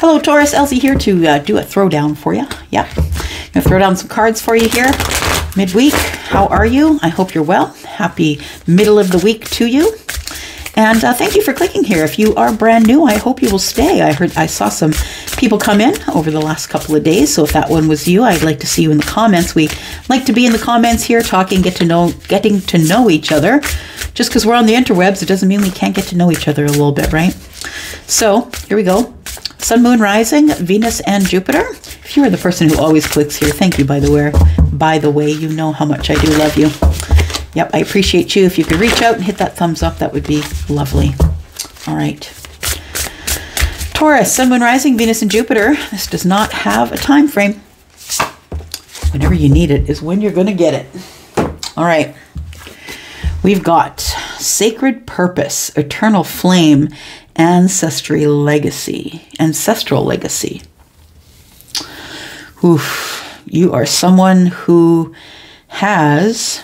Hello, Taurus. Elsie here to do a throwdown for you. Yep. I'm going to throw down some cards for you here. Midweek. How are you? I hope you're well. Happy middle of the week to you. And thank you for clicking here. If you are brand new, I hope you will stay. I saw some people come in over the last couple of days. So if that one was you, I'd like to see you in the comments. We like to be in the comments here, talking, getting to know each other. Just because we're on the interwebs, it doesn't mean we can't get to know each other a little bit, right? So here we go. Sun, Moon, Rising, Venus, and Jupiter. If you are the person who always clicks here, thank you, by the way. By the way, you know how much I do love you. Yep, I appreciate you. If you could reach out and hit that thumbs up, that would be lovely. All right. Taurus, Sun, Moon, Rising, Venus, and Jupiter. This does not have a time frame. Whenever you need it is when you're going to get it. All right. We've got Sacred Purpose, Eternal Flame, Ancestral Legacy. Oof. You are someone who has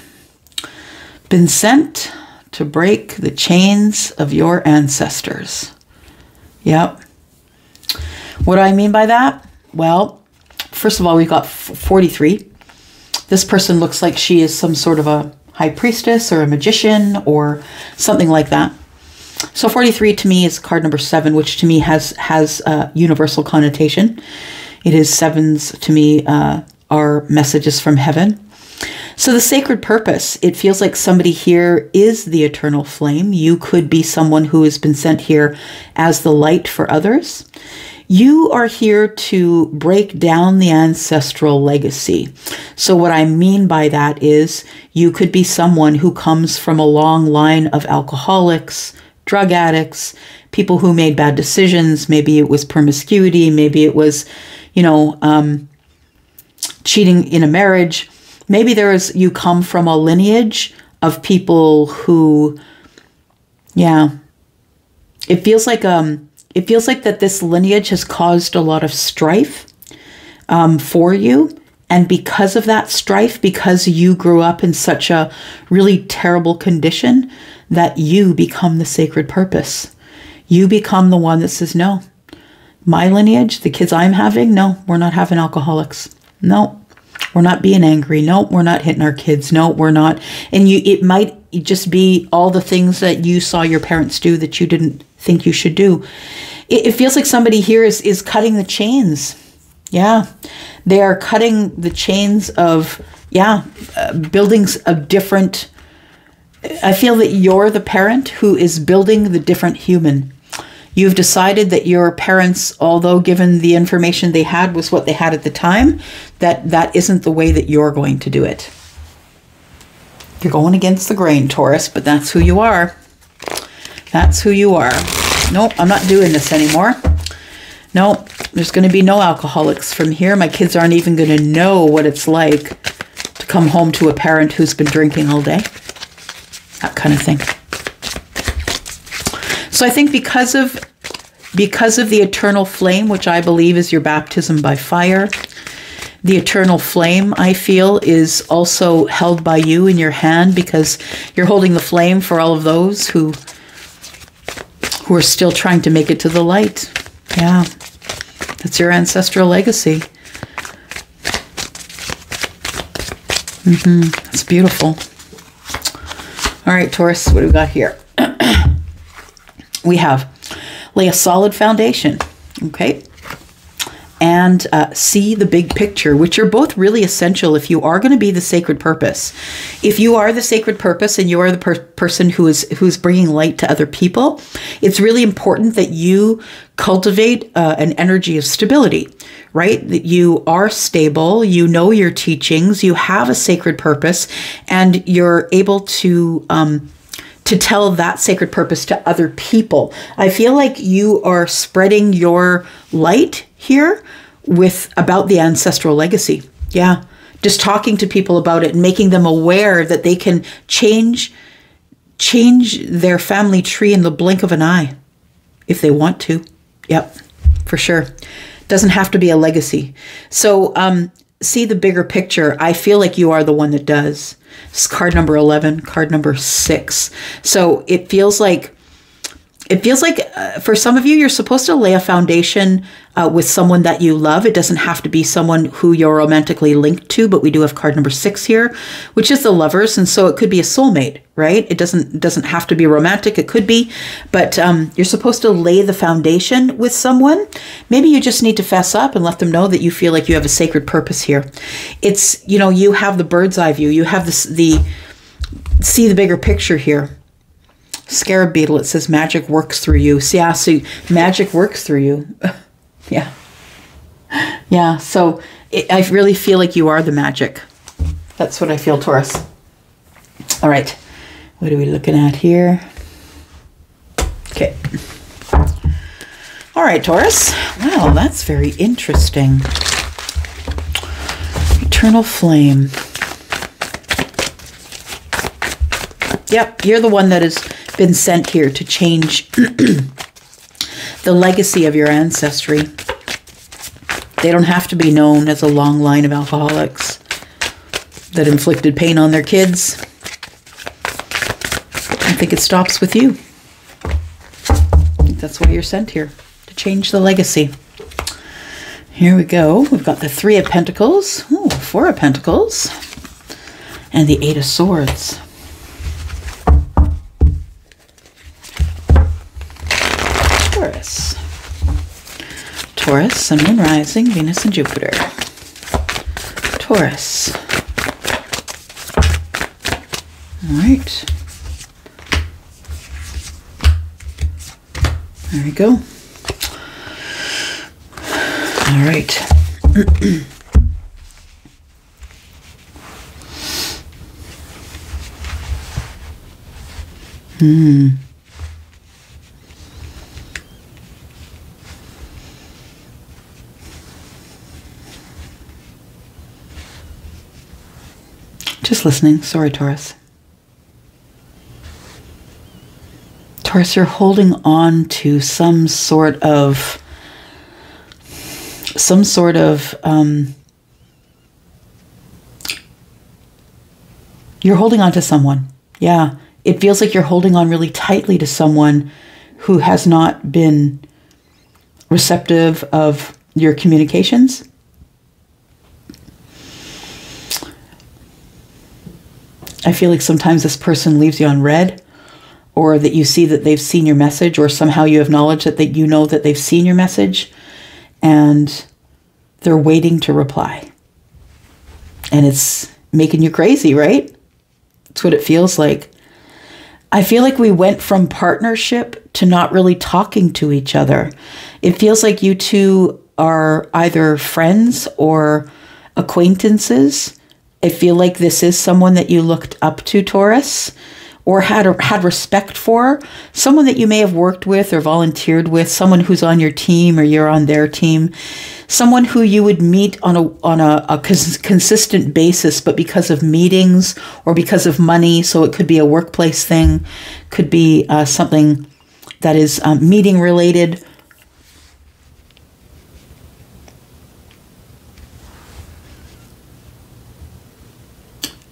been sent to break the chains of your ancestors. Yep. What do I mean by that? Well, first of all, we've got 43. This person looks like she is some sort of a high priestess or a magician or something like that. So 43 to me is card number 7, which to me has a universal connotation. It is 7s to me are messages from heaven. So the sacred purpose, it feels like somebody here is the eternal flame. You could be someone who has been sent here as the light for others. You are here to break down the ancestral legacy. So what I mean by that is you could be someone who comes from a long line of alcoholics, drug addicts, people who made bad decisions. Maybe it was promiscuity. Maybe it was, cheating in a marriage. Maybe you come from a lineage of people who, it feels like that this lineage has caused a lot of strife for you. And because of that strife, because you grew up in such a really terrible condition, that you become the sacred purpose. You become the one that says, no, my lineage, the kids I'm having, no, we're not having alcoholics. No, we're not being angry. No, we're not hitting our kids. No, we're not. And it might just be all the things that you saw your parents do that you didn't think you should do. It feels like somebody here is cutting the chains. Yeah, they are cutting the chains of, buildings of different. I feel that you're the parent who is building the different human. You've decided that your parents, although given the information they had was what they had at the time, that isn't the way that you're going to do it. You're going against the grain, Taurus, but that's who you are. That's who you are. Nope, I'm not doing this anymore. Nope, there's going to be no alcoholics from here. My kids aren't even going to know what it's like to come home to a parent who's been drinking all day. That kind of thing. So I think because of the eternal flame, which I believe is your baptism by fire, the eternal flame, I feel, is also held by you in your hand because you're holding the flame for all of those who are still trying to make it to the light. Yeah, that's your ancestral legacy. That's beautiful. All right, Taurus, what do we got here? We have lay a solid foundation, okay? And see the big picture, which are both really essential if you are going to be the sacred purpose. If you are the sacred purpose and you are the person who's bringing light to other people, it's really important that you cultivate an energy of stability, right? That you are stable, you know your teachings, you have a sacred purpose, and you're able to tell that sacred purpose to other people. I feel like you are spreading your light here about the ancestral legacy. Yeah. Just talking to people about it and making them aware that they can change their family tree in the blink of an eye if they want to. Yep, for sure. Doesn't have to be a legacy. So see the bigger picture. I feel like you are the one that does. This is card number 11, card number 6. So it feels like It feels like for some of you, you're supposed to lay a foundation with someone that you love. It doesn't have to be someone who you're romantically linked to, but we do have card number 6 here, which is the Lovers. And so it could be a soulmate, right? It doesn't have to be romantic. It could be, but you're supposed to lay the foundation with someone. Maybe you just need to fess up and let them know that you feel like you have a sacred purpose here. It's, you know, you have the bird's eye view. You have this, see the bigger picture here. Scarab beetle, it says magic works through you. So yeah, so magic works through you. Yeah. Yeah, so I really feel like you are the magic. That's what I feel, Taurus. All right. What are we looking at here? Okay. All right, Taurus. Wow, that's very interesting. Eternal flame. Yep, you're the one that has been sent here to change the legacy of your ancestry. They don't have to be known as a long line of alcoholics that inflicted pain on their kids. I think it stops with you. I think that's why you're sent here, to change the legacy. Here we go. We've got the 3 of Pentacles, ooh, 4 of Pentacles, and the 8 of Swords. Taurus. Taurus, Sun, Moon, Rising, Venus, and Jupiter. Taurus. All right. There we go. All right. Just listening. Sorry, Taurus. Taurus, you're holding on to some sort of you're holding on to someone. Yeah. It feels like you're holding on really tightly to someone who has not been receptive of your communications. I feel like sometimes this person leaves you on red, or that you see that they've seen your message, or somehow you have knowledge that you know that they've seen your message and they're waiting to reply. And it's making you crazy, right? That's what it feels like. I feel like we went from partnership to not really talking to each other. It feels like you two are either friends or acquaintances. I feel like this is someone that you looked up to, Taurus, or had respect for, someone that you may have worked with or volunteered with, someone who's on your team or you're on their team, someone who you would meet on a consistent basis, but because of meetings or because of money, so it could be a workplace thing, could be something that is meeting related.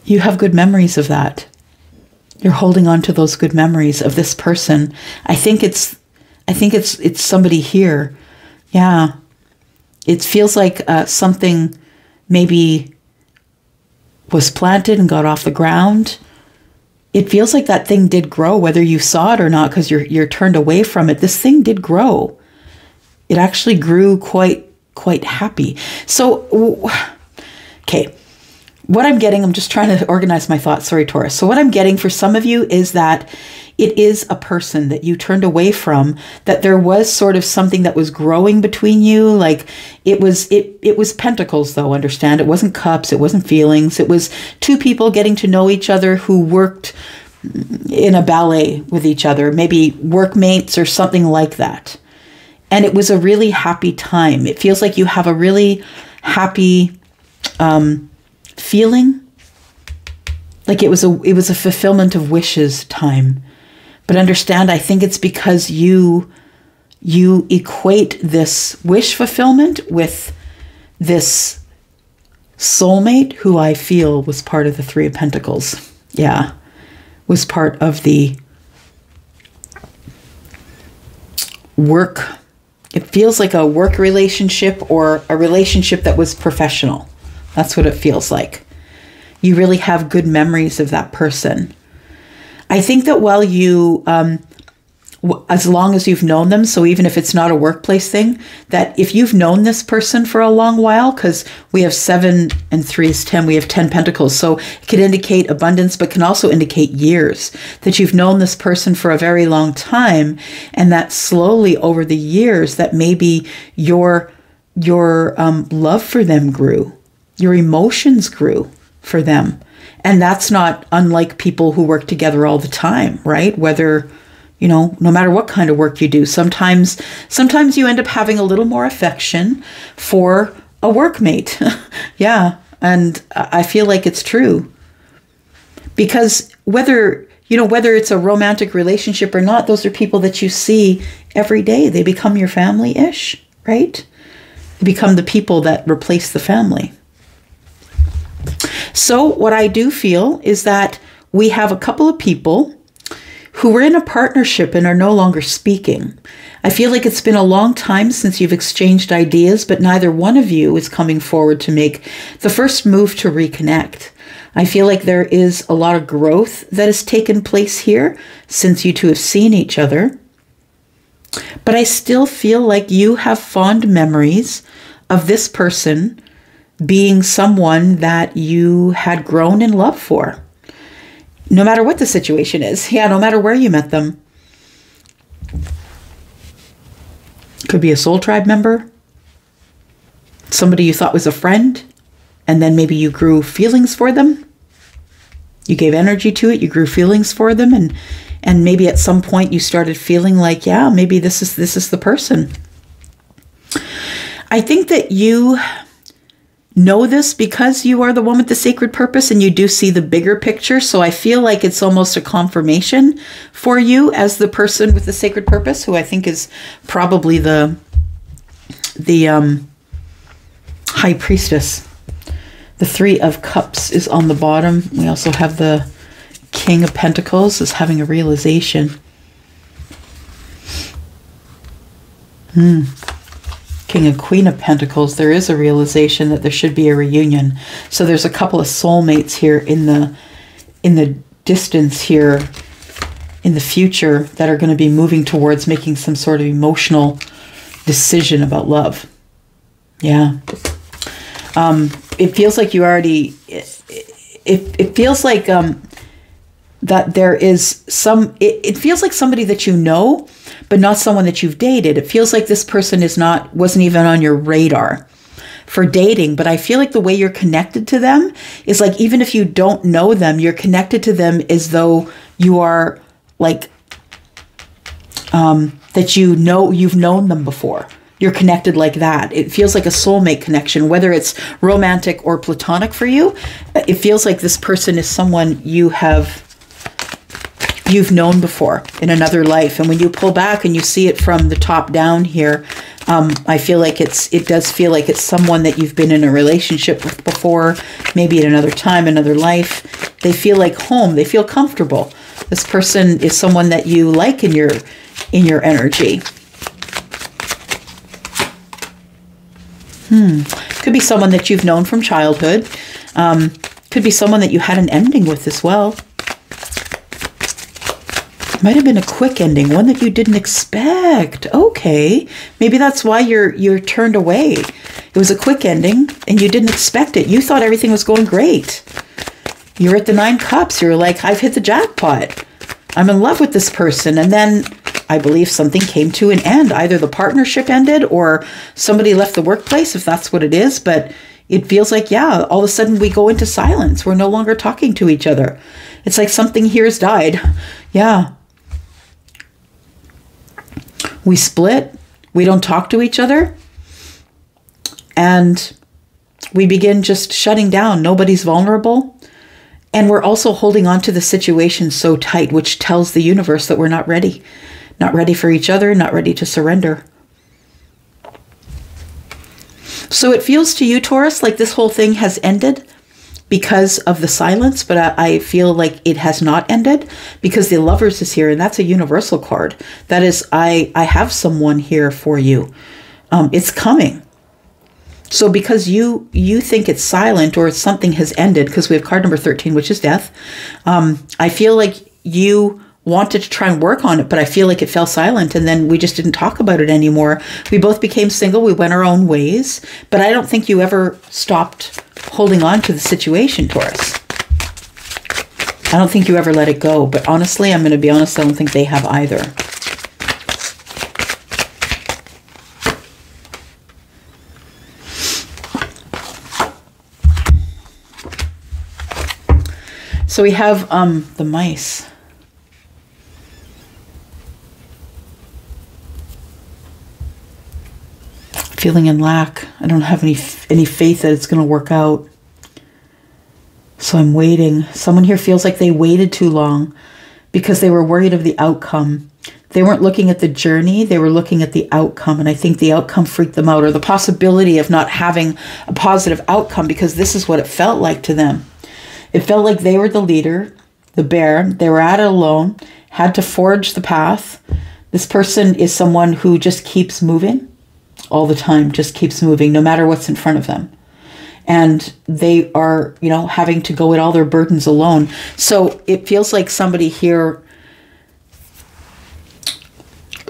You have good memories of that. You're holding on to those good memories of this person. I think it's somebody here. Yeah. It feels like something maybe was planted and got off the ground. It feels like that thing did grow, whether you saw it or not, because you're turned away from it. This thing did grow. It actually grew quite happy. So, okay. What I'm getting, I'm just trying to organize my thoughts. Sorry, Taurus. So what I'm getting for some of you is that it is a person that you turned away from, that there was sort of something that was growing between you. Like it was pentacles, though, understand? It wasn't cups. It wasn't feelings. It was two people getting to know each other who worked in a ballet with each other, maybe workmates or something like that. And it was a really happy time. It feels like you have a really happy feeling, like it was a fulfillment of wishes time. But understand, I think it's because you equate this wish fulfillment with this soulmate who I feel was part of the 3 of Pentacles. Yeah, was part of the work. It feels like a work relationship or a relationship that was professional. That's what it feels like. You really have good memories of that person. I think that while you, as long as you've known them, so even if it's not a workplace thing, that if you've known this person for a long while, because we have 7 and 3 is 10, we have 10 pentacles, so it could indicate abundance, but can also indicate years, that you've known this person for a very long time, and that slowly over the years, that maybe your love for them grew, your emotions grew for them. And that's not unlike people who work together all the time, right? Whether, you know, no matter what kind of work you do, sometimes you end up having a little more affection for a workmate. Yeah. And I feel like it's true, because whether it's a romantic relationship or not, those are people that you see every day. They become your family-ish, right? They become the people that replace the family. So what I do feel is that we have a couple of people who were in a partnership and are no longer speaking. I feel like it's been a long time since you've exchanged ideas, but neither one of you is coming forward to make the first move to reconnect. I feel like there is a lot of growth that has taken place here since you two have seen each other. But I still feel like you have fond memories of this person being someone that you had grown in love for. No matter what the situation is. Yeah, no matter where you met them. Could be a soul tribe member. Somebody you thought was a friend. And then maybe you grew feelings for them. You gave energy to it. You grew feelings for them. And maybe at some point you started feeling like, yeah, maybe this is the person. I think that you know this because you are the one with the sacred purpose and you do see the bigger picture. So I feel like it's almost a confirmation for you as the person with the sacred purpose, who I think is probably the high priestess. The 3 of Cups is on the bottom. We also have the King of Pentacles is having a realization. King and Queen of Pentacles, there is a realization that there should be a reunion. So there's a couple of soulmates here in the distance here in the future that are going to be moving towards making some sort of emotional decision about love. Yeah. It feels like you already, it feels like that there is some, it feels like somebody that you know, but not someone that you've dated. It feels like this person wasn't even on your radar for dating, but I feel like the way you're connected to them is like, even if you don't know them, you're connected to them as though you are like, that you've known them before. You're connected like that. It feels like a soulmate connection, whether it's romantic or platonic for you. It feels like this person is someone you've known before in another life. And when you pull back and you see it from the top down here, I feel like it does feel like it's someone that you've been in a relationship with before, maybe at another time, another life. They feel like home. They feel comfortable. This person is someone that you like in your energy. Could be someone that you've known from childhood. Could be someone that you had an ending with as well. Might have been a quick ending, one that you didn't expect. Okay, maybe that's why you're turned away. It was a quick ending and you didn't expect it. You thought everything was going great. You're at the 9 Cups. You're like, I've hit the jackpot. I'm in love with this person. And then I believe something came to an end. Either the partnership ended or somebody left the workplace, if that's what it is. But it feels like, yeah, all of a sudden we go into silence. We're no longer talking to each other. It's like something here has died. Yeah. We split. We don't talk to each other. And we begin just shutting down. Nobody's vulnerable. And we're also holding on to the situation so tight, which tells the universe that we're not ready. Not ready for each other, not ready to surrender. So it feels to you, Taurus, like this whole thing has ended. because of the silence, but I feel like it has not ended because the Lovers is here, and that's a universal card. That is, I have someone here for you. It's coming. So because you think it's silent or something has ended, because we have card number 13, which is death, I feel like you wanted to try and work on it, but I feel like it fell silent, and then we just didn't talk about it anymore. We both became single. We went our own ways, but I don't think you ever stopped holding on to the situation, Taurus. I don't think you ever let it go, but honestly, I'm going to be honest, I don't think they have either. So we have the mice. Feeling in lack. I don't have any faith that it's going to work out. So I'm waiting. Someone here feels like they waited too long because they were worried of the outcome. They weren't looking at the journey. They were looking at the outcome. And I think the outcome freaked them out, or the possibility of not having a positive outcome, because this is what it felt like to them. It felt like they were the leader, the bear. They were at it alone, had to forge the path. This person is someone who just keeps moving all the time, just keeps moving, no matter what's in front of them. And they are, you know, having to go at all their burdens alone. So it feels like somebody here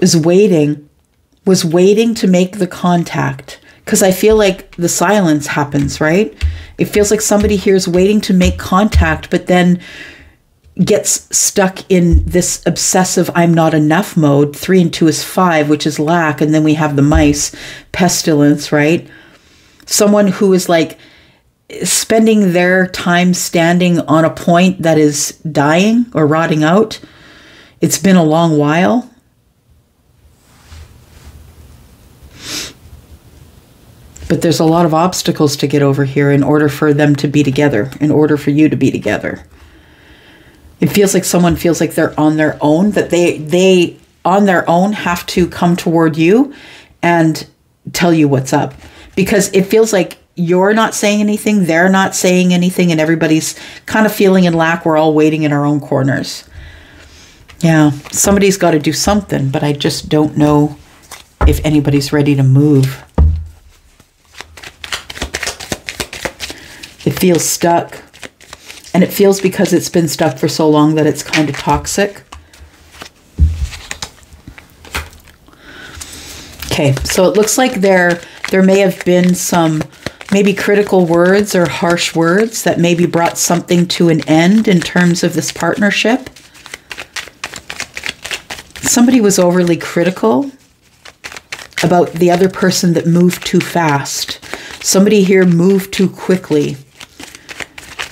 was waiting to make the contact. Because I feel like the silence happens, right? It feels like somebody here is waiting to make contact, but then gets stuck in this obsessive I'm not enough mode. 3 and 2 is 5, which is lack. And then we have the mice, pestilence, right? Someone who is like spending their time standing on a point that is dying or rotting out. It's been a long while. But there's a lot of obstacles to get over here in order for them to be together, in order for you to be together. It feels like someone feels like they're on their own, that they on their own have to come toward you and tell you what's up. Because it feels like you're not saying anything, they're not saying anything, and everybody's kind of feeling in lack. We're all waiting in our own corners. Yeah, somebody's got to do something, but I just don't know if anybody's ready to move. It feels stuck. And it feels, because it's been stuck for so long, that it's kind of toxic. Okay, so it looks like there may have been some maybe critical words or harsh words that maybe brought something to an end in terms of this partnership. Somebody was overly critical about the other person that moved too fast. Somebody here moved too quickly.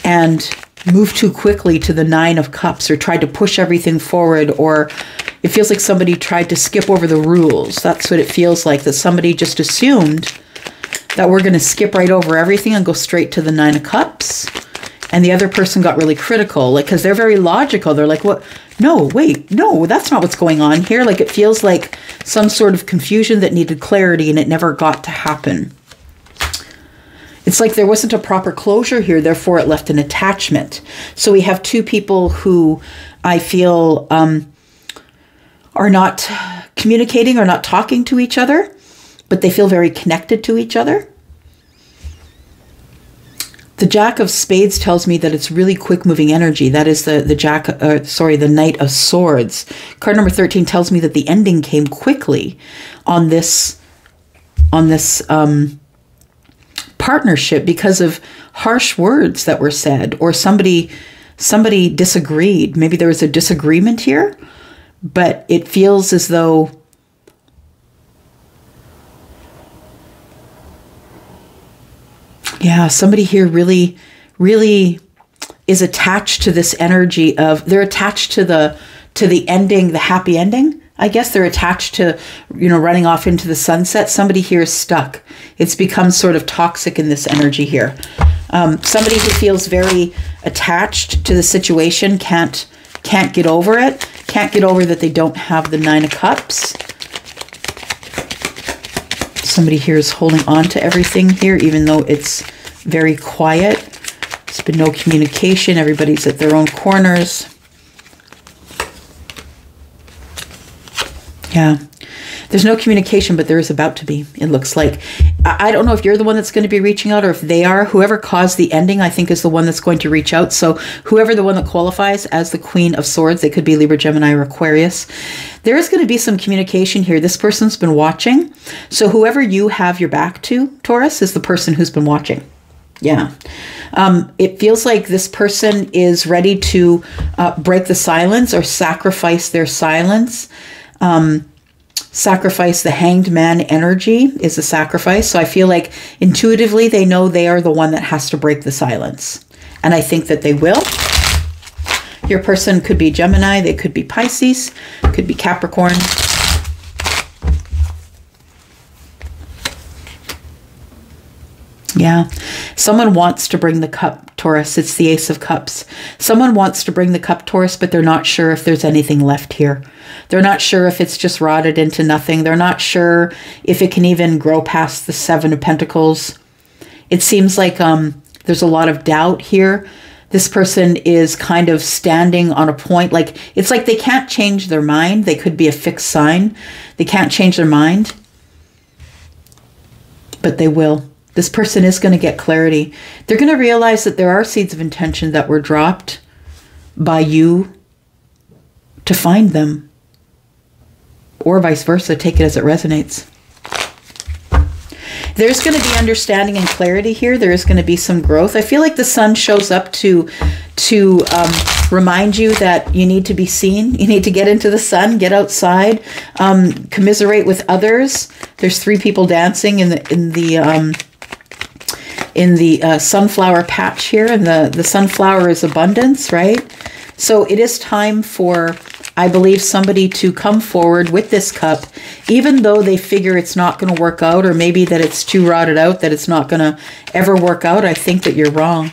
And moved too quickly to the 9 of Cups, or tried to push everything forward, or it feels like somebody tried to skip over the rules. That's what it feels like, that somebody just assumed that we're going to skip right over everything and go straight to the 9 of Cups. And the other person got really critical, like, because they're very logical. They're like, what? No, wait, no, that's not what's going on here. Like, it feels like some sort of confusion that needed clarity, and it never got to happen. It's like there wasn't a proper closure here, therefore it left an attachment. So we have two people who I feel are not communicating or not talking to each other, but they feel very connected to each other. The Jack of Spades tells me that it's really quick moving energy. That is the Knight of Swords. Card number 13 tells me that the ending came quickly on this partnership because of harsh words that were said, or somebody disagreed. Maybe there was a disagreement here, but it feels as though somebody here really, really is attached to this energy of, they're attached to the ending, the happy ending. I guess they're attached to, running off into the sunset. Somebody here is stuck. It's become sort of toxic in this energy here. Somebody who feels very attached to the situation can't get over it. Can't get over that they don't have the 9 of Cups. Somebody here is holding on to everything here, even though it's very quiet. It's been no communication. Everybody's at their own corners. Yeah. There's no communication, but there is about to be, it looks like. I don't know if you're the one that's going to be reaching out or if they are. Whoever caused the ending, I think, is the one that's going to reach out. So whoever the one that qualifies as the Queen of Swords, they could be Libra, Gemini, or Aquarius. There is going to be some communication here. This person's been watching. So whoever you have your back to, Taurus, is the person who's been watching. Yeah. It feels like this person is ready to break the silence or sacrifice their silence. Sacrifice. The Hanged Man energy is a sacrifice. So I feel like intuitively they know they are the one that has to break the silence. And I think that they will. Your person could be Gemini. They could be Pisces. Could be Capricorn. Yeah. Someone wants to bring the cup, Taurus. It's the Ace of Cups. Someone wants to bring the cup, Taurus, but they're not sure if there's anything left here. They're not sure if it's just rotted into nothing. They're not sure if it can even grow past the Seven of Pentacles. It seems like there's a lot of doubt here. This person is kind of standing on a point. Like, it's like they can't change their mind. They could be a fixed sign. They can't change their mind, but they will. This person is going to get clarity. They're going to realize that there are seeds of intention that were dropped by you to find them. Or vice versa. Take it as it resonates. There's going to be understanding and clarity here. There is going to be some growth. I feel like the sun shows up to remind you that you need to be seen. You need to get into the sun, get outside, commiserate with others. There's 3 people dancing in the sunflower patch here, and the sunflower is abundance, right? So it is time for, I believe, somebody to come forward with this cup, even though they figure it's not going to work out, or maybe that it's too rotted out, that it's not going to ever work out. I think that you're wrong.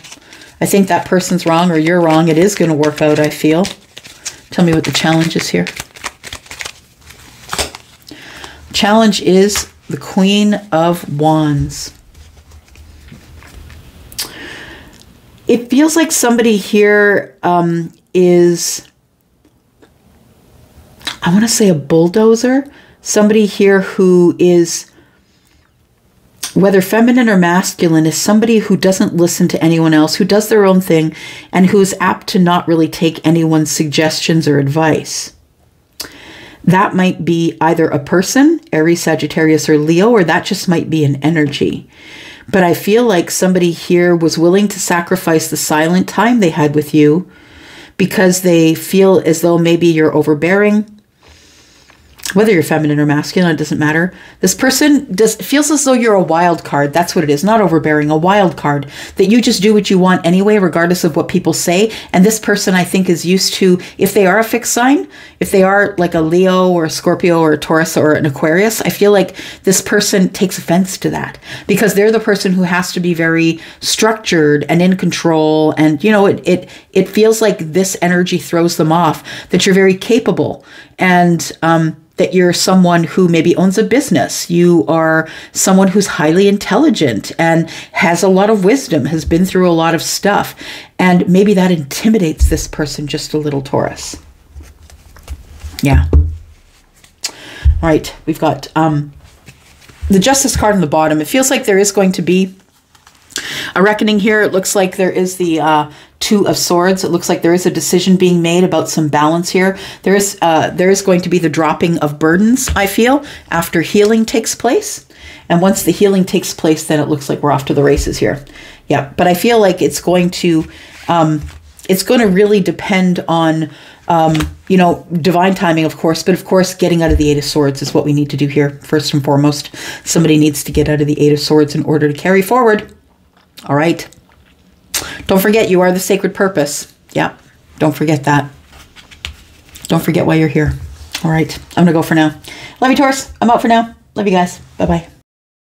I think that person's wrong, or you're wrong. It is going to work out, I feel. Tell me what the challenge is here. Challenge is the Queen of Wands. It feels like somebody here is, I want to say, a bulldozer. Somebody here who is, whether feminine or masculine, is somebody who doesn't listen to anyone else, who does their own thing, and who's apt to not really take anyone's suggestions or advice. That might be either a person, Aries, Sagittarius, or Leo, or that just might be an energy. But I feel like somebody here was willing to sacrifice the silent time they had with you because they feel as though maybe you're overbearing. Whether you're feminine or masculine, it doesn't matter. This person feels as though you're a wild card. That's what it is. Not overbearing, a wild card. That you just do what you want anyway, regardless of what people say. And this person, I think, is used to, if they are a fixed sign, if they are like a Leo or a Scorpio or a Taurus or an Aquarius, I feel like this person takes offense to that. Because they're the person who has to be very structured and in control. And, you know, it feels like this energy throws them off. That you're very capable. And, that you're someone who maybe owns a business. You are someone who's highly intelligent and has a lot of wisdom, has been through a lot of stuff. And maybe that intimidates this person just a little, Taurus. Yeah. All right, we've got the Justice card on the bottom. It feels like there is going to be a reckoning here. It looks like there is the Two of Swords. It looks like there is a decision being made about some balance here. There is going to be the dropping of burdens, I feel, after healing takes place. And once the healing takes place, then it looks like we're off to the races here. Yeah, but I feel like it's going to really depend on, you know, divine timing, of course. But of course, getting out of the Eight of Swords is what we need to do here. First and foremost, somebody needs to get out of the Eight of Swords in order to carry forward. All right. Don't forget, you are the sacred purpose. Yeah, don't forget that. Don't forget why you're here. All right, I'm going to go for now. Love you, Taurus. I'm out for now. Love you guys. Bye-bye.